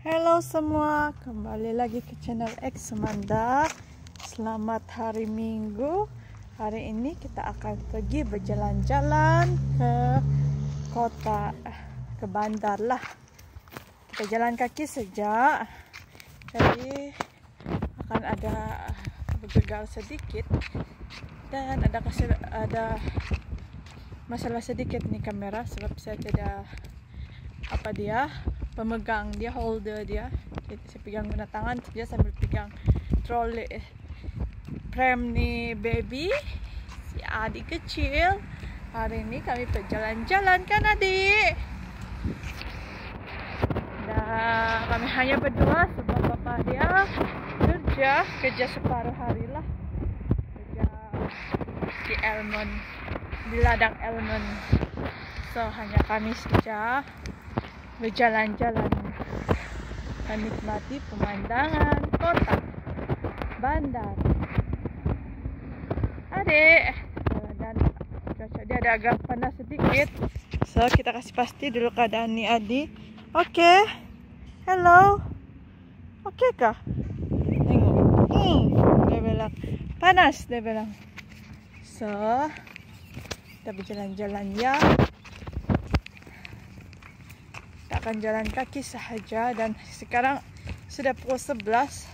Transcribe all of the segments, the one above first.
Halo semua, kembali lagi ke channel X Semanda. Selamat hari Minggu. Hari ini kita akan pergi berjalan-jalan ke kota, ke bandar lah. Kita jalan kaki saja. Jadi akan ada bergegar sedikit dan ada masalah sedikit nih kamera sebab saya tidak pemegang dia, holder dia. Jadi saya pegang guna tangan saja sambil pegang trolley pram nih baby, si adik kecil. Hari ini kami berjalan-jalan kan adik? Nah, kami hanya berdua sebab bapak dia kerja separuh hari lah, kerja di Elmont, di ladang Elmont. So hanya kami saja berjalan-jalan menikmati pemandangan kota bandar. Adik, dan cuaca dia ada agak panas sedikit, so kita kasih pasti dulu keadaan nih Adi. Oke, hello, oke kah? Tengok, dia bilang panas, dia bilang. So kita berjalan-jalan ya. Akan jalan kaki sahaja dan sekarang sudah pukul 11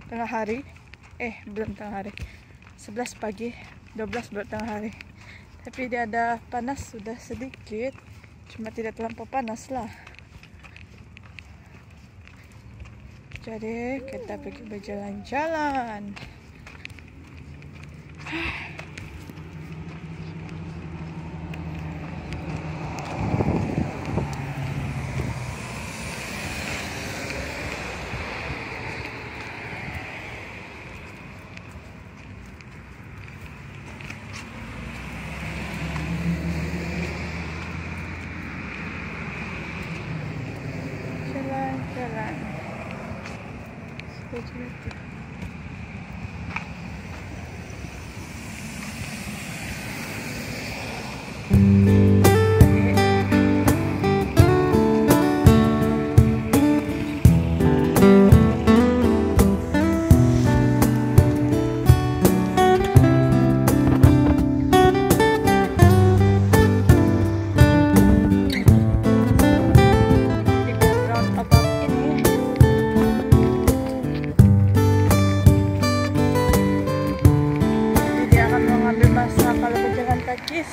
tengah hari, belum tengah hari, 11 pagi, 12 baru tengah hari, tapi dia ada panas sudah sedikit, cuma tidak terlampau panas lah. Jadi kita pergi berjalan-jalan. Jalan.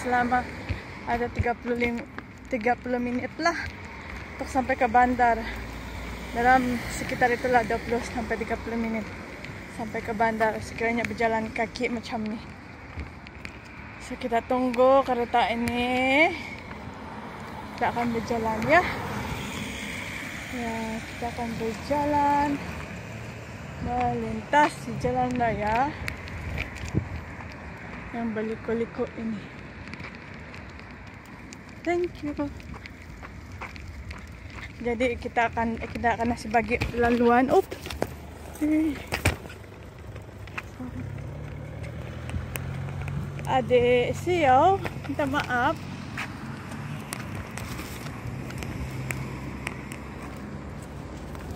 Selama ada 30 menit lah untuk sampai ke bandar. Dalam sekitar itulah 20 sampai 30 menit sampai ke bandar sekiranya berjalan kaki macam ni. So kita tunggu kereta ini. Kita akan berjalan ya. Ya, kita akan berjalan melintas di jalan raya yang berliku-liku ini. Thank you. Jadi kita akan nasi bagi laluan. Adik Sio, minta maaf.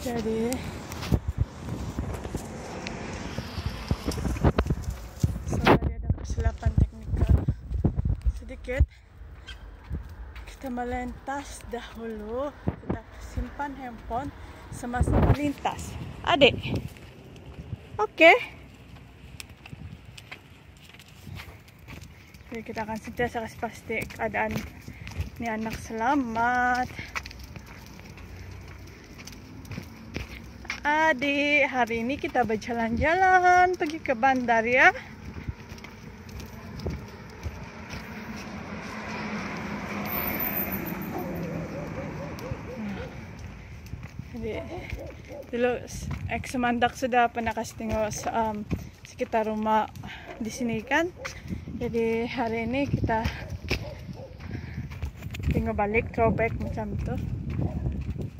Jadi soalnya ada kesilapan teknikal sedikit. Kita melintas dahulu, kita simpan handphone semasa melintas. Adik, oke. Jadi kita akan sentiasa kasih pasti keadaan ini anak selamat. Adik, hari ini kita berjalan-jalan pergi ke bandar ya. Dulu Semandak sudah pernah kasih tengok sekitar rumah di sini kan. Jadi hari ini kita tengok balik, throwback macam tu.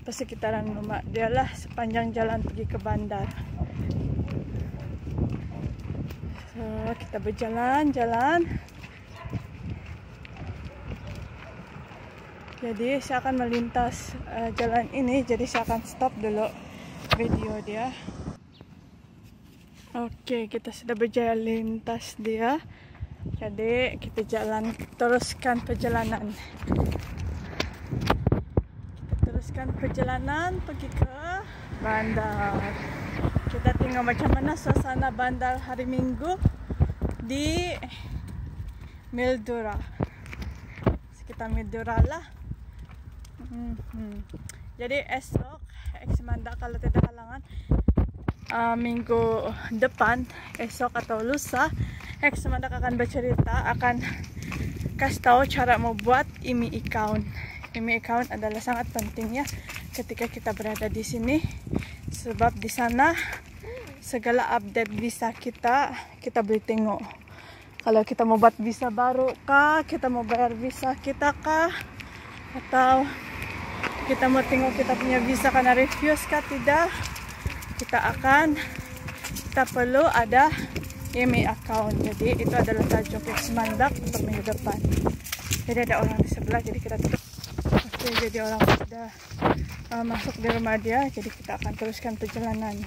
Persekitaran rumah dia lah sepanjang jalan pergi ke bandar. So kita berjalan-jalan. Jadi saya akan melintas jalan ini. Jadi saya akan stop dulu video dia. Oke, kita sudah berjaya lintas dia. Jadi kita teruskan perjalanan. Kita teruskan perjalanan pergi ke bandar. Kita tengok macam mana suasana bandar hari Minggu di Mildura. Sekitar Mildura lah. Jadi esok Exmanda kalau tidak halangan minggu depan, esok atau lusa, Exmanda akan bercerita, akan kasih tahu cara membuat IMEI account. IMEI account adalah sangat penting ya ketika kita berada di sini, sebab di sana segala update visa kita boleh tengok. Kalau kita mau buat visa baru kah, kita mau bayar visa kita kah, atau kita mau tengok kita punya visa karena refuse kah tidak, kita perlu ada IMEI account. Jadi itu adalah tajuk Exmanda untuk minggu depan. Jadi ada orang di sebelah, jadi kita tutup. Oke, jadi orang sudah masuk di rumah dia, jadi kita akan teruskan perjalanan.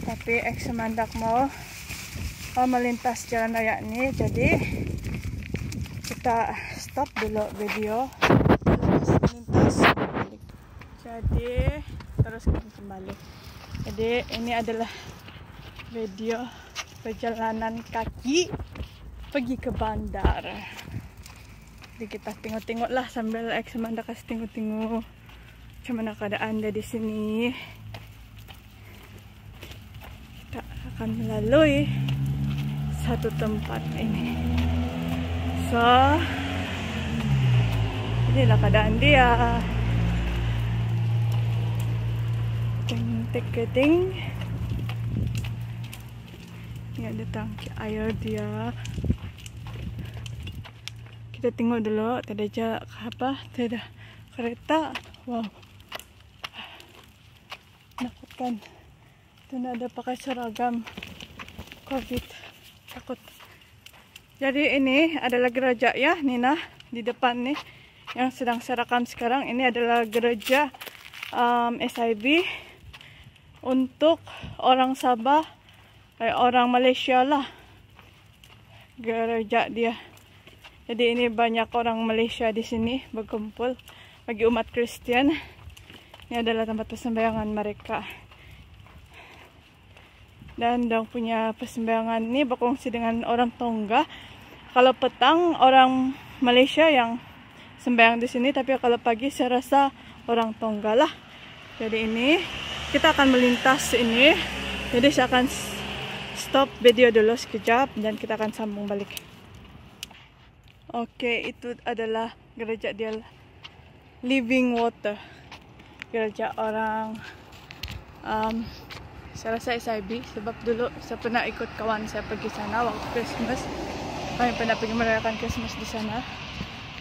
Tapi Exmanda mau melintas jalan raya ini, jadi kita stop dulu video. Melintas balik. Jadi terus kembali. Jadi ini adalah video perjalanan kaki pergi ke bandar. Jadi kita tengok-tengok lah sambil Exmanda kasih tengok-tengok macam mana keadaan dia di sini. Kita akan melalui satu tempat ini. So, inilah keadaan dia. Ting. Ini ada tangki air dia. Kita tengok dulu, tidak ada kereta. Wow, menakutkan. Itu ada pakai seragam COVID, takut. Jadi ini adalah gereja ya, Nina, di depan nih yang sedang saya rekam sekarang. Ini adalah gereja SIB untuk orang Sabah, orang Malaysia lah, gereja dia. Jadi ini banyak orang Malaysia di sini berkumpul bagi umat Kristian. Ini adalah tempat persembahyangan mereka. Dan dong punya persembahyangan ini berkongsi dengan orang Tongga. Kalau petang orang Malaysia yang sembahyang di sini, tapi kalau pagi saya rasa orang Tongga lah. Jadi ini kita akan melintas ini. Jadi saya akan stop video dulu sekejap dan kita akan sambung balik. Oke, itu adalah gereja dia, Living Water. Gereja orang saya rasa SIB, sebab dulu saya pernah ikut kawan saya pergi sana waktu Christmas. Kami pernah pergi merayakan Christmas di sana.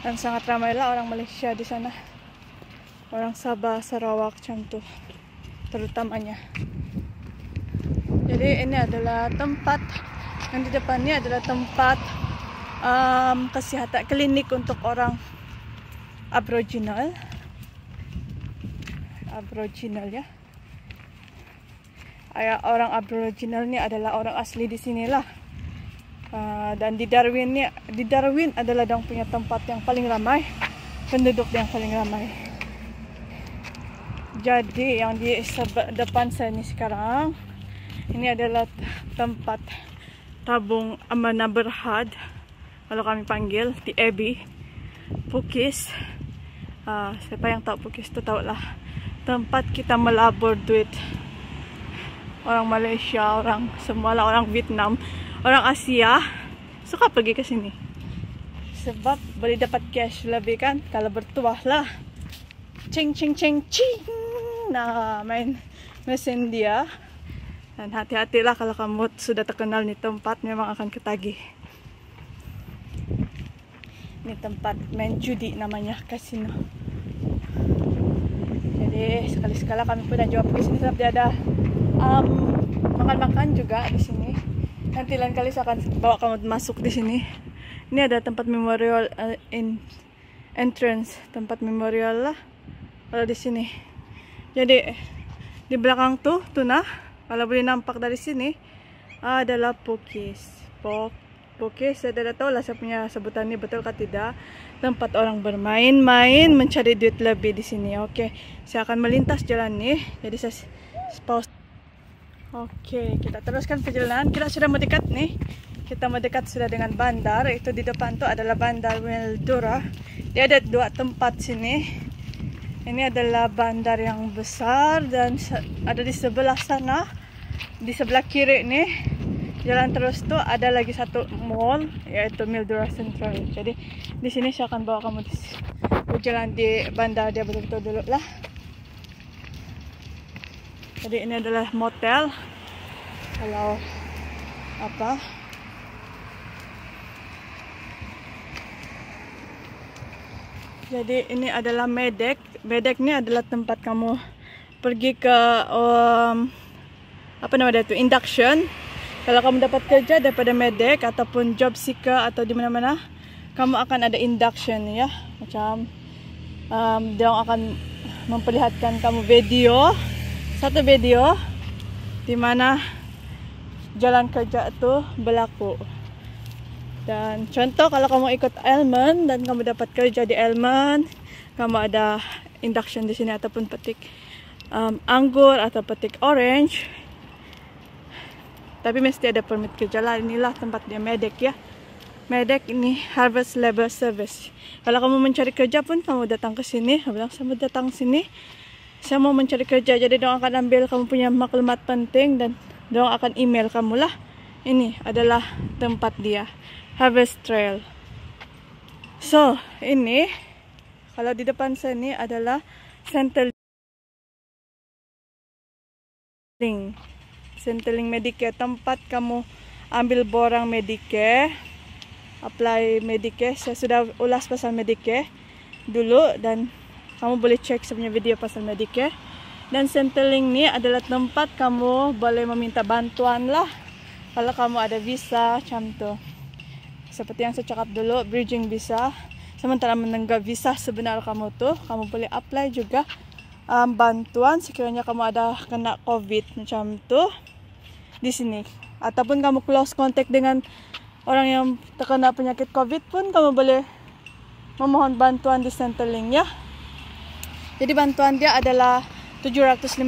Dan sangat ramailah orang Malaysia di sana. Orang Sabah, Sarawak, macam tu terutamanya. Jadi ini adalah tempat, yang di depan ini adalah tempat kesehatan, klinik untuk orang Aboriginal ya. Orang Aboriginal ni adalah orang asli di sinilah. Dan di Darwin adalah dong punya tempat yang paling ramai, penduduk yang paling ramai. Jadi yang di depan saya ni sekarang, ini adalah tempat tabung Amanah Berhad, kalau kami panggil TAB, Pukis. Siapa yang tahu Pukis tu tahu lah, tempat kita melabur duit. Orang Malaysia, orang semualah, orang Vietnam, orang Asia suka pergi ke sini sebab boleh dapat cash lebih kan, kalau bertuah lah. Cing. Nah, main mesin dia. Dan hati-hatilah kalau kamu sudah terkenal nih tempat, memang akan ketagih. Ini tempat main judi, namanya kasino. Jadi sekali-sekala kami pernah jawab ke sini sebab dia ada makan-makan juga di sini. Nanti lain kali saya akan bawa kamu masuk di sini. Ini ada tempat memorial entrance, tempat memorial lah. Kalau di sini. Jadi di belakang tuh nah, kalau boleh nampak dari sini adalah Pukis. Pukis, saya tidak tahu lah saya punya sebutan ini betul atau tidak. Tempat orang bermain-main, mencari duit lebih di sini. Oke, saya akan melintas jalan nih. Jadi saya pause. Oke, kita teruskan perjalanan. Kita sudah mendekat nih. Kita mendekat sudah dengan bandar. Itu di depan tuh adalah bandar Mildura. Dia ada dua tempat sini. Ini adalah bandar yang besar dan ada di sebelah sana, di sebelah kiri nih. Jalan terus tuh ada lagi satu mall, yaitu Mildura Central. Jadi di sini saya akan bawa kamu jalan di bandar dia betul-betul dulu lah. Jadi ini adalah motel. Kalau apa? Jadi ini adalah Medek. Medek ini adalah tempat kamu pergi ke apa namanya itu, induction. Kalau kamu dapat kerja daripada Medek ataupun job seeker atau di mana-mana, kamu akan ada induction ya. Macam dia akan memperlihatkan kamu video, satu video di mana jalan kerja itu berlaku. Dan contoh kalau kamu ikut Almond dan kamu dapat kerja di Almond, kamu ada induction di sini ataupun petik anggur atau petik orange. Tapi mesti ada permit kerja lah. Inilah tempat dia Medek ya. Medek ini Harvest Labor Service. Kalau kamu mencari kerja pun kamu datang ke sini. Kamu bilang saya datang sini, saya mau mencari kerja. Jadi dia akan ambil kamu punya maklumat penting dan dia akan email kamu lah. Ini adalah tempat dia, Harvest Trail. So ini kalau di depan sini adalah Centrelink Medicare, tempat kamu ambil borang Medicare, apply Medicare. Saya sudah ulas pasal Medicare dulu dan kamu boleh cek sebenarnya video pasal Medicare. Dan Centrelink ini adalah tempat kamu boleh meminta bantuan lah kalau kamu ada visa macam tu. Seperti yang saya cakap dulu, bridging visa. Sementara menunggu visa sebenar kamu tuh, kamu boleh apply juga bantuan sekiranya kamu ada kena COVID macam tuh di sini. Ataupun kamu close contact dengan orang yang terkena penyakit COVID pun kamu boleh memohon bantuan di Centrelink ya. Jadi bantuan dia adalah 750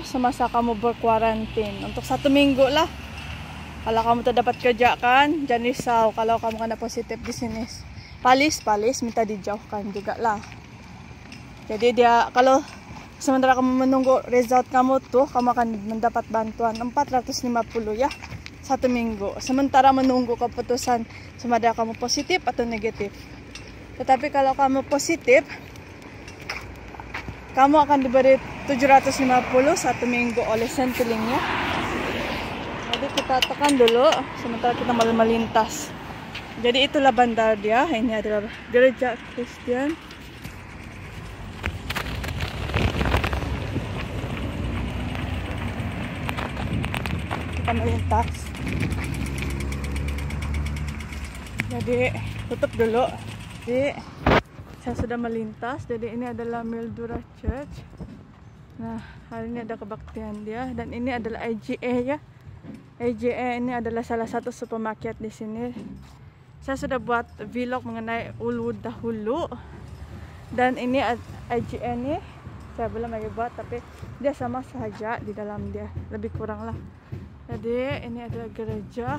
semasa kamu berkuarantin untuk 1 minggu lah. Kalau kamu tak dapat kerja kan, jangan risau kalau kamu kena positif di sini. Palis minta dijauhkan juga lah. Jadi dia kalau sementara kamu menunggu result kamu tuh, kamu akan mendapat bantuan 450 ya 1 minggu. Sementara menunggu keputusan sama ada kamu positif atau negatif. Tetapi kalau kamu positif, kamu akan diberi 750 1 minggu oleh Centrelink ya. Jadi kita tekan dulu sementara kita malah melintas. Jadi itulah bandar dia. Ini adalah gereja Kristen. Kita melintas. Jadi tutup dulu. Jadi saya sudah melintas. Jadi ini adalah Mildura Church. Nah, hari ini ada kebaktian dia dan ini adalah IGA ya. IGA ini adalah salah satu supermarket di sini. Saya sudah buat vlog mengenai Ulud dahulu. Dan ini IGA ini saya belum lagi buat, tapi dia sama saja di dalam dia, lebih kurang lah. Jadi ini adalah gereja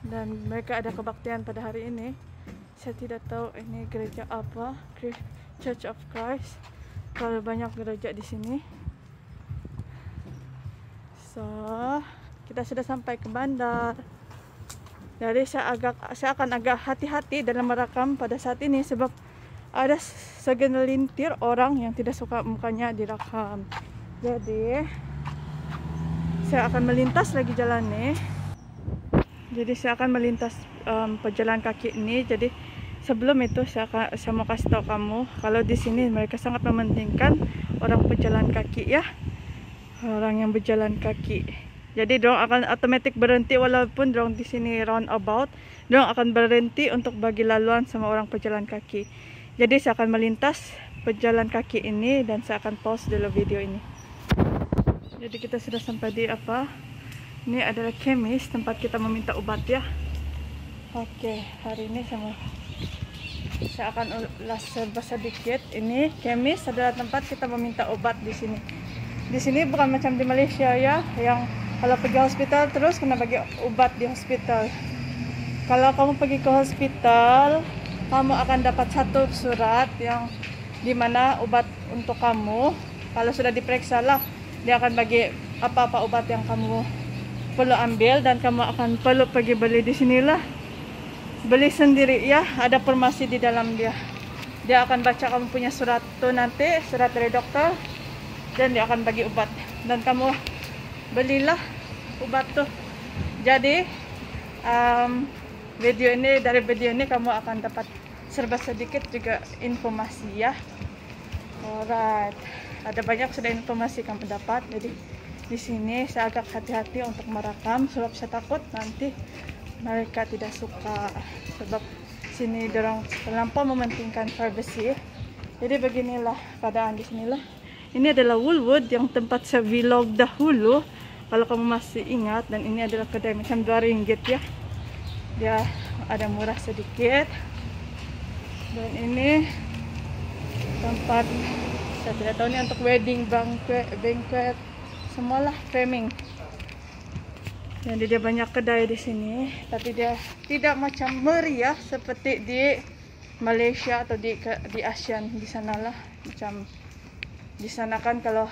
dan mereka ada kebaktian pada hari ini. Saya tidak tahu ini gereja apa, Church of Christ. Kalau banyak gereja di sini. So kita sudah sampai ke bandar. Jadi saya akan agak hati-hati dalam merekam pada saat ini sebab ada segelintir orang yang tidak suka mukanya direkam. Jadi saya akan melintas lagi jalan nih. Jadi saya akan melintas pejalan kaki ini. Jadi sebelum itu saya mau kasih tahu kamu kalau di sini mereka sangat mementingkan orang pejalan kaki ya. Orang yang berjalan kaki. Jadi dorong akan automatic berhenti walaupun dorong di sini roundabout. Dorong akan berhenti untuk bagi laluan sama orang pejalan kaki. Jadi saya akan melintas pejalan kaki ini dan saya akan pause dulu video ini. Jadi kita sudah sampai di apa? Ini adalah kemis, tempat kita meminta obat ya. Oke, hari ini saya akan ulas serba sedikit. Ini kemis adalah tempat kita meminta obat di sini. Di sini bukan macam di Malaysia ya, yang kalau pergi hospital terus kena bagi obat di hospital. Kalau kamu pergi ke hospital, kamu akan dapat satu surat yang dimana obat untuk kamu. Kalau sudah diperiksa lah, dia akan bagi apa-apa obat yang kamu perlu ambil dan kamu akan perlu pergi beli di sinilah. Beli sendiri ya, ada farmasi di dalam dia. Dia akan baca kamu punya surat tuh nanti, surat dari dokter, dan dia akan bagi obat dan kamu belilah obat tuh. Jadi dari video ini kamu akan dapat serba sedikit juga informasi ya. Alright, ada banyak sudah informasi kamu dapat. Jadi di sini saya agak hati-hati untuk merekam sebab saya takut nanti mereka tidak suka, sebab sini dorang terlampau mementingkan privacy. Jadi beginilah keadaan di sinilah. Ini adalah Woolworth yang tempat saya vlog dahulu, kalau kamu masih ingat. Dan ini adalah kedai macam 2 ringgit ya. Dia ada murah sedikit. Dan ini tempat, saya tidak tahu ini untuk wedding, banquet, semualah framing. Jadi dia banyak kedai di sini, tapi dia tidak macam meriah seperti di Malaysia atau di ASEAN di sanalah. Macam di sana kan kalau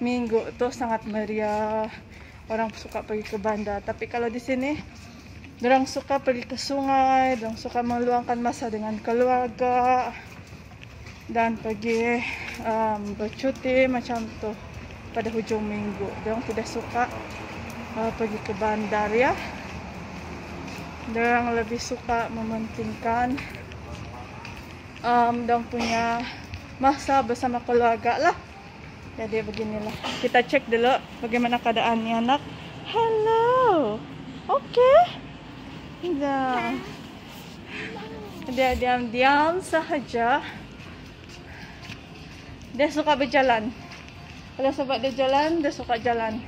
minggu itu sangat meriah, orang suka pergi ke bandar. Tapi kalau di sini, orang suka pergi ke sungai, orang suka meluangkan masa dengan keluarga dan pergi bercuti macam tuh pada hujung minggu. Orang tidak suka pergi ke bandar ya. Orang lebih suka mementingkan orang punya masa bersama keluarga lah. Jadi beginilah, kita cek dulu bagaimana keadaannya anak. Hello, oke. Dia diam-diam sahaja. Dia suka berjalan. Kalau sebab dia jalan, dia suka jalan.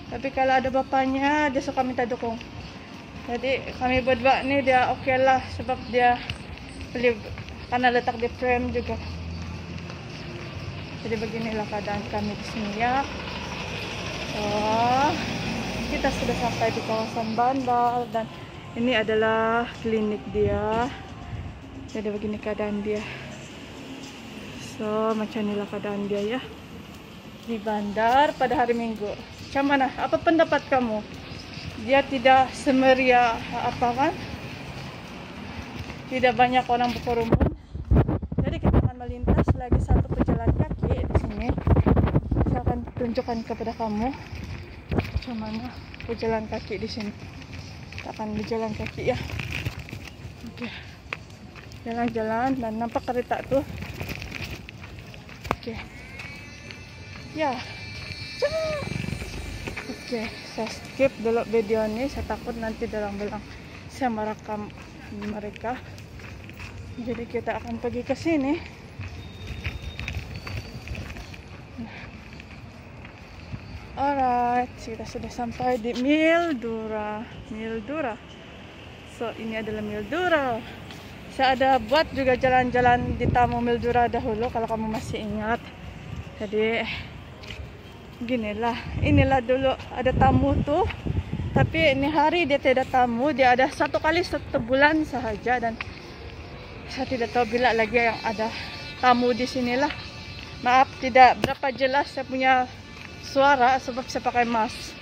Tapi kalau ada bapaknya, dia suka minta dukung. Jadi kami berdua ni dia okey lah, sebab dia beli karena letak di frame juga. Jadi beginilah keadaan kami di sini ya. Oh, kita sudah sampai di kawasan bandar dan ini adalah klinik dia. Jadi begini keadaan dia. So macam inilah keadaan dia ya di bandar pada hari Minggu. Macam mana? Apa pendapat kamu? Dia tidak semeriah apa kan? Tidak banyak orang berkerumun. Jadi kita akan melintas lagi satu pejalan kaki di sini. Saya akan tunjukkan kepada kamu macam mana pejalan kaki di sini. Kita akan berjalan kaki ya. Oke. Jalan-jalan dan nampak kereta tuh. Oke. Ya. Oke, saya skip dulu video ini. Saya takut nanti dalam bilang saya merekam mereka. Jadi kita akan pergi ke sini. Alright, kita sudah sampai di Mildura. So ini adalah Mildura. Saya ada buat juga jalan-jalan di tamu Mildura dahulu kalau kamu masih ingat. Jadi inilah dulu ada tamu tuh. Tapi ini hari dia tidak tamu. Dia ada 1 kali 1 bulan sahaja dan saya tidak tahu bila lagi yang ada tamu di sinilah. Maaf tidak berapa jelas saya punya suara sebab saya pakai mask.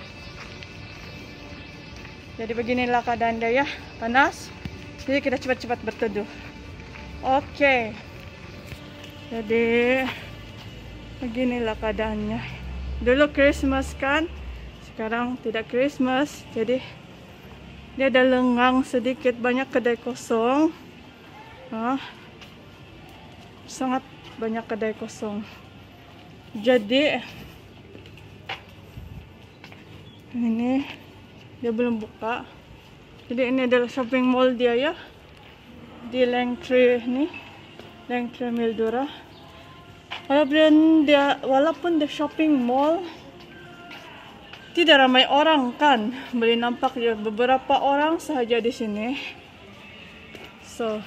Jadi beginilah keadaan dia ya, panas. Jadi kita cepat-cepat berteduh. Oke. Jadi beginilah keadaannya. Dulu Christmas kan, sekarang tidak Christmas. Jadi dia ada lengang sedikit, banyak kedai kosong. Sangat banyak kedai kosong. Jadi Ini dia belum buka. Jadi ini adalah shopping mall dia ya. Di Langtry nih. Langtry Mildura. Walaupun dia shopping mall, tidak ramai orang kan. Boleh nampak ya beberapa orang sahaja di sini. So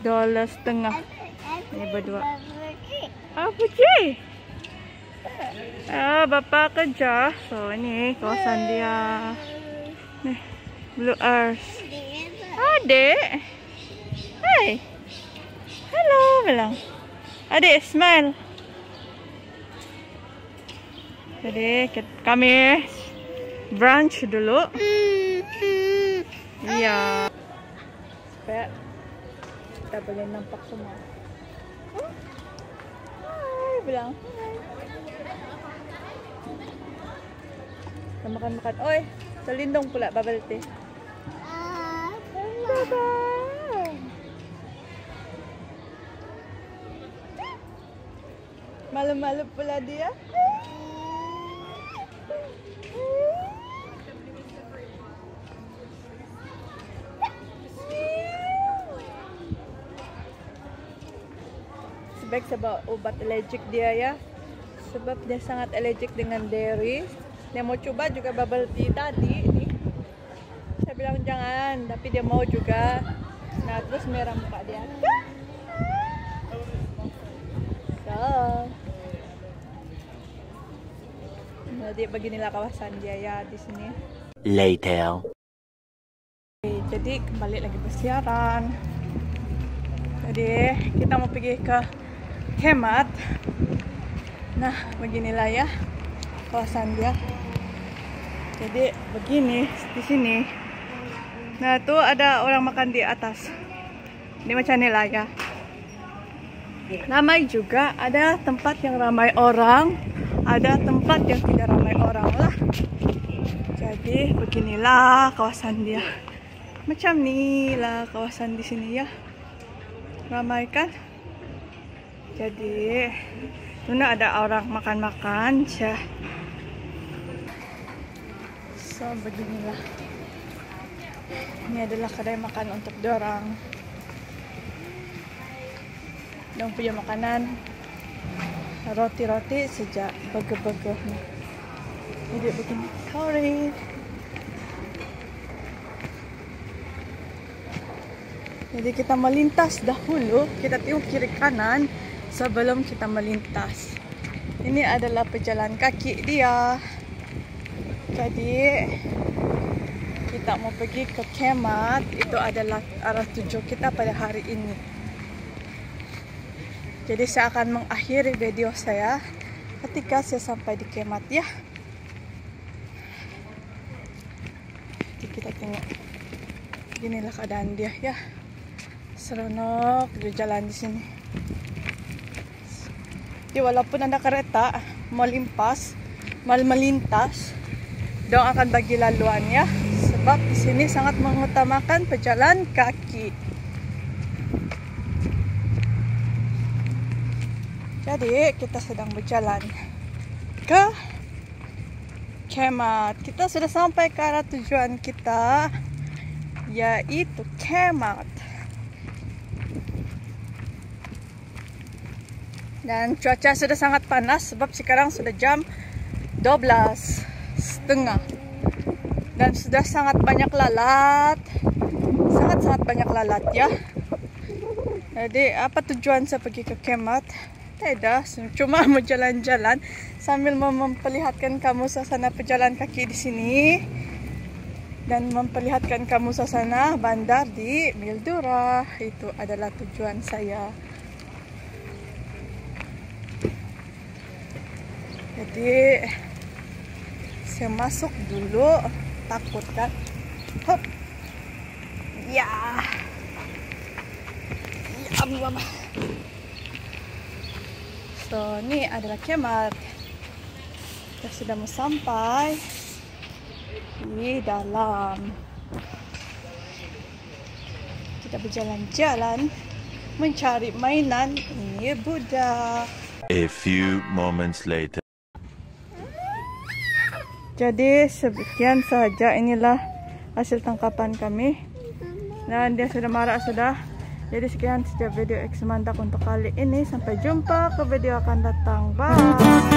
$12.50. Ini berdua. Apa sih? Bapak kerja. So ini kawasan dia. Nih, Blue Earth. Adik. Hai. Hello, bilang. Adik, smile. Jadi kami brunch dulu. Iya. Supaya kita boleh nampak semua. Hai, bilang. Kita makan-makan. Oi, selindung pula bubble tea. Bye-bye. Malu-malu pula dia. Sebaik sebab obat allergic dia ya. Sebab dia sangat allergic dengan dairy. Dia mau coba juga bubble tea tadi nih. Saya bilang jangan, tapi dia mau juga. Nah, terus merah muka dia. So, jadi beginilah kawasan dia ya di sini. Later. Oke, jadi kembali lagi bersiaran. Jadi kita mau pergi ke Kemart. Nah, beginilah ya kawasan dia. Jadi begini di sini Nah, tuh ada orang makan di atas. Ini macam inilah ya. Ramai juga, ada tempat yang ramai orang, ada tempat yang tidak ramai orang lah. Jadi beginilah kawasan dia. Macam ni lah kawasan di sini ya. Ramai kan? Jadi tuna ada orang makan-makan. So beginilah. Ini adalah kedai makan untuk dorang. Dorang punya makanan roti-roti sejak burger-burger ni. Jadi begini curry. Jadi kita melintas dahulu, kita tengok kiri kanan sebelum kita melintas. Ini adalah pejalan kaki dia. Jadi kita mau pergi ke Kemat. Itu adalah arah tuju kita pada hari ini. Jadi saya akan mengakhiri video saya ketika saya sampai di Kemat ya. Jadi kita tengok. Inilah keadaan dia ya. Seronok berjalan di sini. Jadi walaupun ada kereta mau melintas, dong akan bagi laluan ya. Sebab di sini sangat mengutamakan pejalan kaki. Jadi kita sedang berjalan ke Kemat. Kita sudah sampai ke arah tujuan kita, yaitu Kemat. Dan cuaca sudah sangat panas sebab sekarang sudah jam 12:30. Dan sudah sangat banyak lalat. Sangat-sangat banyak lalat ya. Jadi apa tujuan saya pergi ke Kemat? Tidak, cuma mau jalan-jalan sambil memperlihatkan kamu suasana pejalan kaki di sini. Dan memperlihatkan kamu suasana bandar di Mildura. Itu adalah tujuan saya. Jadi saya masuk dulu, takut kan? Hop, ya, mama. So ini adalah Kemat. Kita sudah mau sampai di dalam. Kita berjalan-jalan mencari mainan. Ini budak. A few moments later. Jadi sekian saja, inilah hasil tangkapan kami. Dan dia sudah marah sudah. Jadi sekian saja video X Mandak untuk kali ini. Sampai jumpa ke video akan datang. Bye.